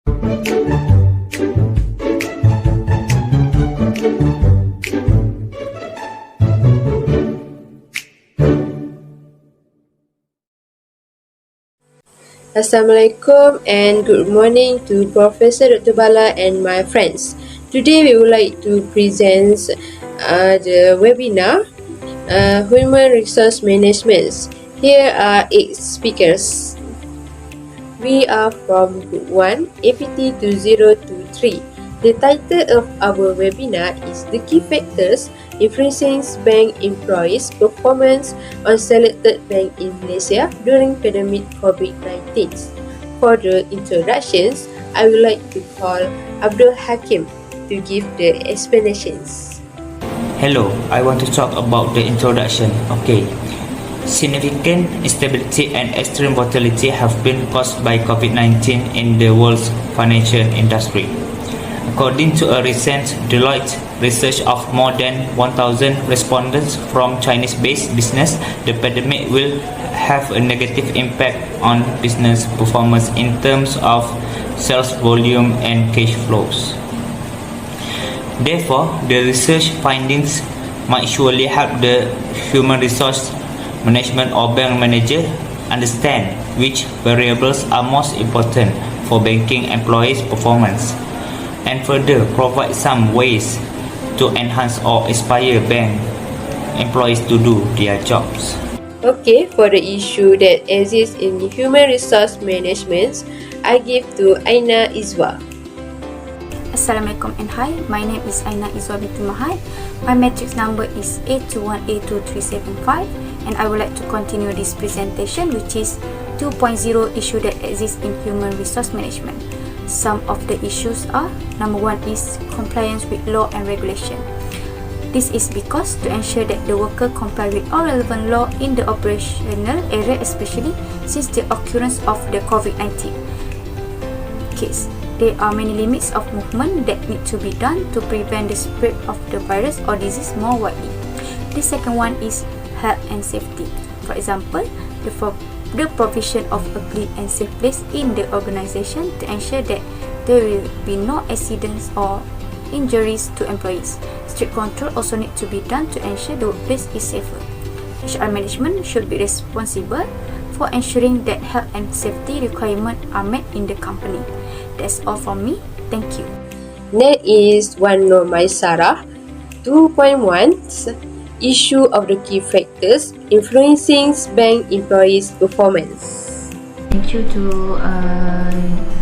Assalamualaikum and good morning to Professor Dr. Bala and my friends. Today we would like to present the webinar Human Resource Management. Here are 8 speakers. We are from Group 1, APT2023. The title of our webinar is The Key Factors Influencing Bank Employees' Performance on Selected Bank in Malaysia during pandemic COVID-19. For the introductions, I would like to call Abdul Hakim to give the explanations. Hello, I want to talk about the introduction. Okay. Significant instability and extreme volatility have been caused by COVID-19 in the world's financial industry. According to a recent Deloitte research of more than 1,000 respondents from Chinese-based business, the pandemic will have a negative impact on business performance in terms of sales volume and cash flows. Therefore, the research findings might surely help the human resource management or bank manager understand which variables are most important for banking employees' performance, and further provide some ways to enhance or inspire bank employees to do their jobs. Okay, for the issue that exists in human resource management, I give to Aina Izwa. Assalamualaikum and hi, my name is Aina Izwa binti Mahad. My matrix number is A21A2375 and I would like to continue this presentation, which is 2.0 issue that exists in human resource management. Some of the issues are: number 1 is compliance with law and regulation. This is because to ensure that the worker comply with all relevant law in the operational area, especially since the occurrence of the COVID-19 case. There are many limits of movement that need to be done to prevent the spread of the virus or disease more widely. The second one is health and safety. For example, the provision of a clean and safe place in the organization to ensure that there will be no accidents or injuries to employees. Strict control also need to be done to ensure the workplace is safer. HR management should be responsible for ensuring that health and safety requirements are met in the company. That's all from me. Thank you. Next is Wan Nur Maisarah. 2.1 Issue of the Key Factors Influencing Bank Employees' Performance. Thank you to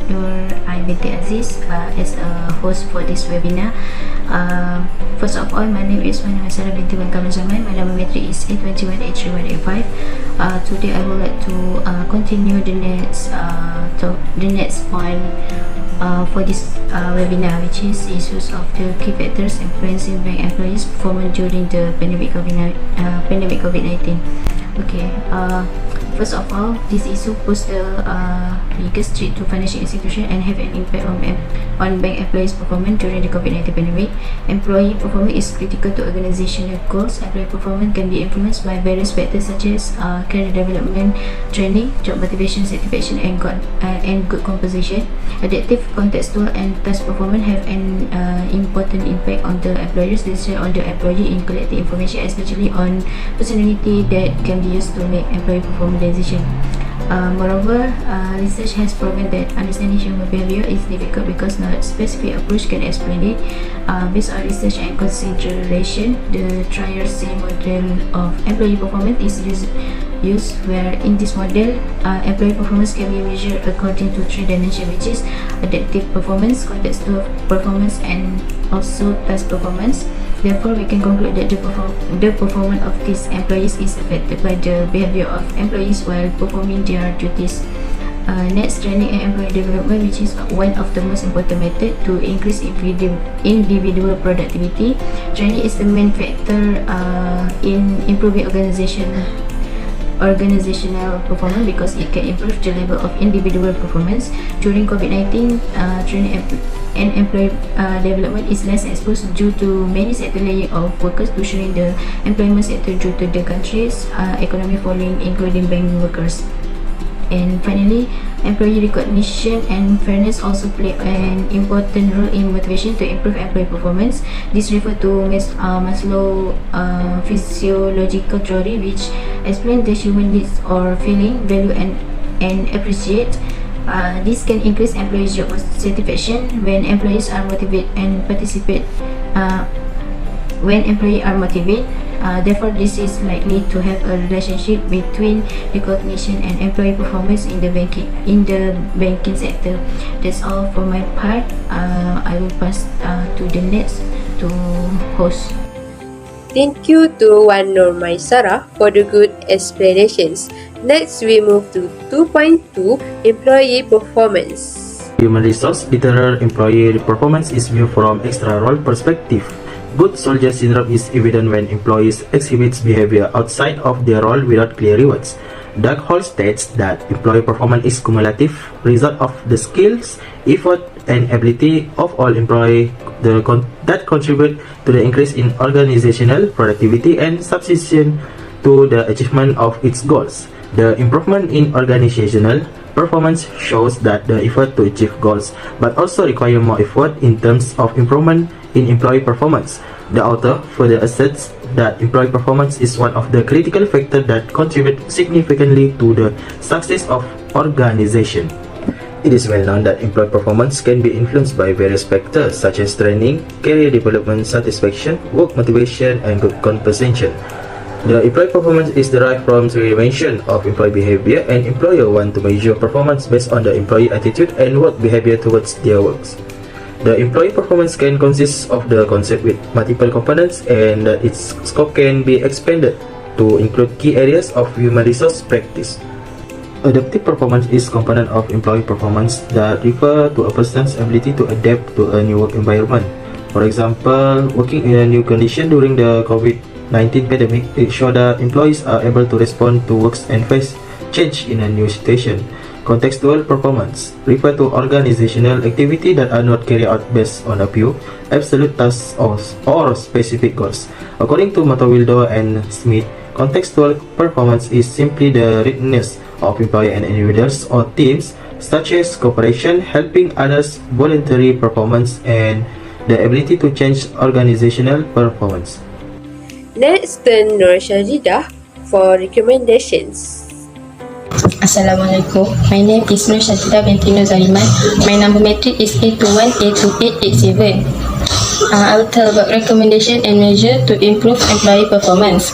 Nur binti Aziz as a host for this webinar. First of all, my name is Wan Nur Maisarah binti Wan Kamal Zaman. My number matrix is A21A3185. Today I would like to continue the next point for this webinar, which is issues of the key factors influencing bank employees' performance during the pandemic COVID-19. Okay. First of all, this issue poses the biggest threat to financial institutions and have an impact on bank employees' performance during the COVID-19 pandemic. Employee performance is critical to organizational goals. Employee performance can be influenced by various factors such as career development, training, job motivation, satisfaction, and good composition. Adaptive, contextual, and task performance have an important impact on the employer's decision on the employee in collecting information, especially on personality that can be used to make employee performance decision. Moreover, research has proven that understanding human behavior is difficult because no specific approach can explain it. Based on research and consideration, the trier-C model of employee performance is used, where in this model, employee performance can be measured according to 3 dimensions, which is adaptive performance, contextual performance, and also task performance. Therefore, we can conclude that the performance of these employees is affected by the behavior of employees while performing their duties. Next, training and employee development, which is one of the most important methods to increase individual productivity. Training is the main factor in improving organizational performance because it can improve the level of individual performance. During COVID-19, training and employee development is less exposed due to many sector layers of workers, pushing the employment sector due to the country's economic falling, including bank workers. And finally, employee recognition and fairness also play an important role in motivation to improve employee performance. This refers to Maslow physiological theory, which explains the human needs or feeling, value, and appreciate. This can increase employees' job satisfaction when employees are motivated and participate. When employees are motivated, therefore this is likely to have a relationship between recognition and employee performance in the banking sector. That's all for my part. I will pass to the next to host. Thank you to Wan Nur Maisara for the good explanations. Next, we move to 2.2 Employee Performance. Human resource literal employee performance is viewed from extra role perspective. Good soldier syndrome is evident when employees exhibit behavior outside of their role without clear rewards. Doug Hall states that employee performance is cumulative result of the skills, effort, and ability of all employees that contribute to the increase in organizational productivity and subsistence to the achievement of its goals. The improvement in organizational performance shows that the effort to achieve goals, but also require more effort in terms of improvement in employee performance. The author further asserts that employee performance is one of the critical factors that contribute significantly to the success of organization. It is well known that employee performance can be influenced by various factors such as training, career development, satisfaction, work motivation, and good compensation. The employee performance is derived from the dimension of employee behavior, and employer want to measure performance based on the employee attitude and work behavior towards their works. The employee performance can consist of the concept with multiple components, and its scope can be expanded to include key areas of human resource practice. Adaptive performance is component of employee performance that refer to a person's ability to adapt to a new work environment. For example, working in a new condition during the COVID-19 pandemic, it shows that employees are able to respond to works and face change in a new situation. Contextual performance refer to organizational activity that are not carried out based on a few absolute tasks or specific goals. According to Matawildo and Smith, contextual performance is simply the readiness of employees and individuals or teams, such as cooperation, helping others, voluntary performance, and the ability to change organizational performance. Next, turn Nur Shajidah for recommendations. Assalamualaikum. My name is Nur Shajidah binti Nur Zaliman. My number matric is A21A2887. I will tell about recommendation and measure to improve employee performance.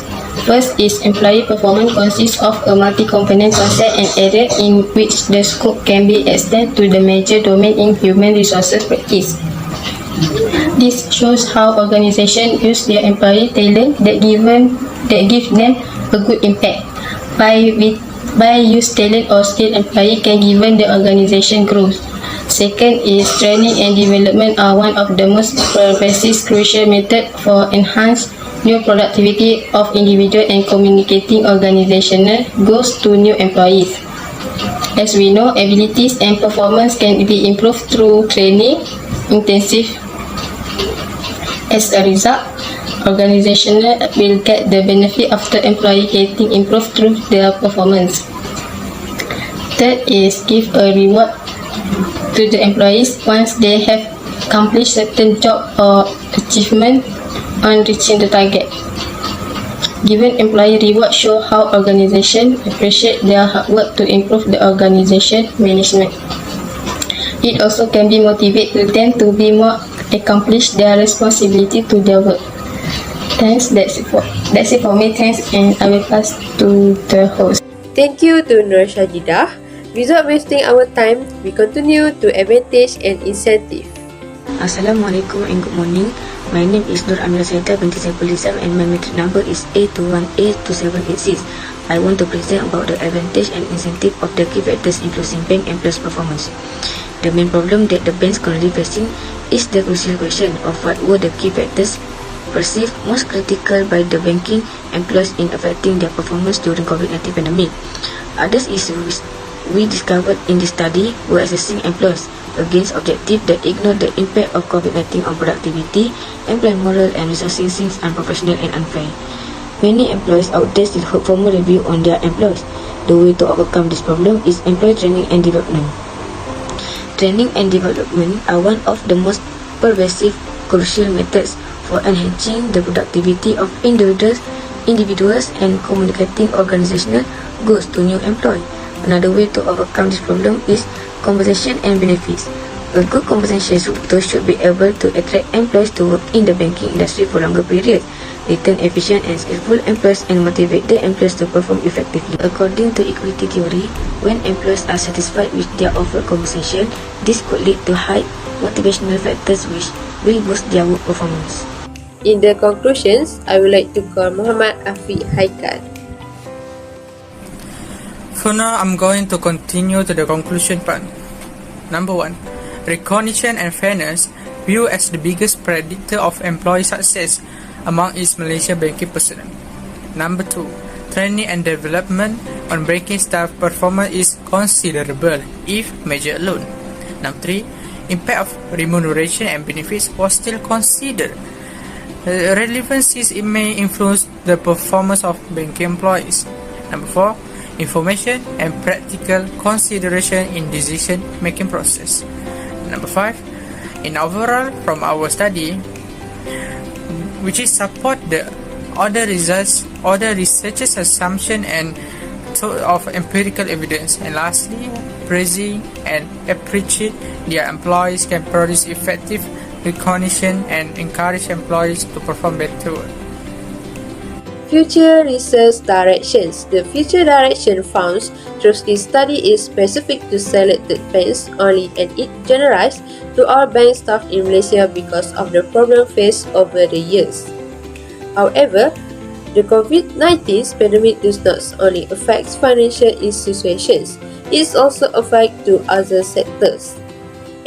First is employee performance consists of a multi-component concept and area in which the scope can be extended to the major domain in human resources practice. This shows how organizations use their employee talent that give them a good impact. By use talent or skilled employee can give the organization growth. Second is training and development are one of the most pervasive crucial method for enhanced new productivity of individual and communicating organizational goals to new employees. As we know, abilities and performance can be improved through training intensive. As a result, organizational will get the benefit of the employee getting improved through their performance. Third is give a reward to the employees once they have accomplished certain job or achievement on reaching the target. Given employee reward show how organization appreciate their hard work to improve the organization management. It also can be motivate them to be more accomplish their responsibility to their work. Thanks, that's it for me. Thanks, and I will pass to the host. Thank you to Nur Shajidah. Without wasting our time, we continue to advantage and incentive. Assalamualaikum and good morning. My name is Nur Amira Saida binti Saiful Islam and my matric number is A21A2786. I want to present about the advantage and incentive of the key factors influencing bank employees' performance. The main problem that the banks currently facing is the crucial question of what were the key factors perceived most critical by the banking employees in affecting their performance during COVID-19 pandemic. Others issues we discovered in this study were assessing employees against objectives that ignore the impact of COVID-19 on productivity, employee morale, and resourcing seems unprofessional and unfair. Many employees out there still hope for more review on their employees. The way to overcome this problem is employee training and development. Training and development are one of the most pervasive, crucial methods for enhancing the productivity of individuals and communicating organizational goals to new employees. Another way to overcome this problem is compensation and benefits. A good compensation structure should be able to attract employees to work in the banking industry for longer periods, retain efficient and skillful employees, and motivate the employees to perform effectively. According to equity theory, when employees are satisfied with their offered compensation, this could lead to high motivational factors which will boost their work performance. In the conclusions, I would like to call Muhammad Afiq Haikal. For now, I'm going to continue to the conclusion part. Number 1. Recognition and fairness viewed as the biggest predictor of employee success among its Malaysia banking personnel. Number 2. Training and development on banking staff performance is considerable if measured alone. Number 3. Impact of remuneration and benefits was still considered. Relevancies it may influence the performance of banking employees. Number 4. Information and practical consideration in decision-making process. Number 5. In overall, from our study, which is support the other researchers' assumption and of empirical evidence. And lastly, praising and appreciate their employees can produce effective recognition and encourage employees to perform better work. Future research directions. The future direction found through this study is specific to selected banks only, and it generalized to all bank staff in Malaysia because of the problem faced over the years. However, the COVID-19 pandemic does not only affect financial institutions, it also affects to other sectors,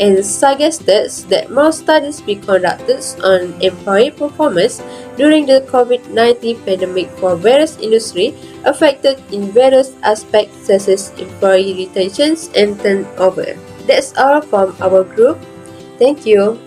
and suggested that more studies be conducted on employee performance during the COVID-19 pandemic for various industries affected in various aspects such as employee retention and turnover. That's all from our group. Thank you.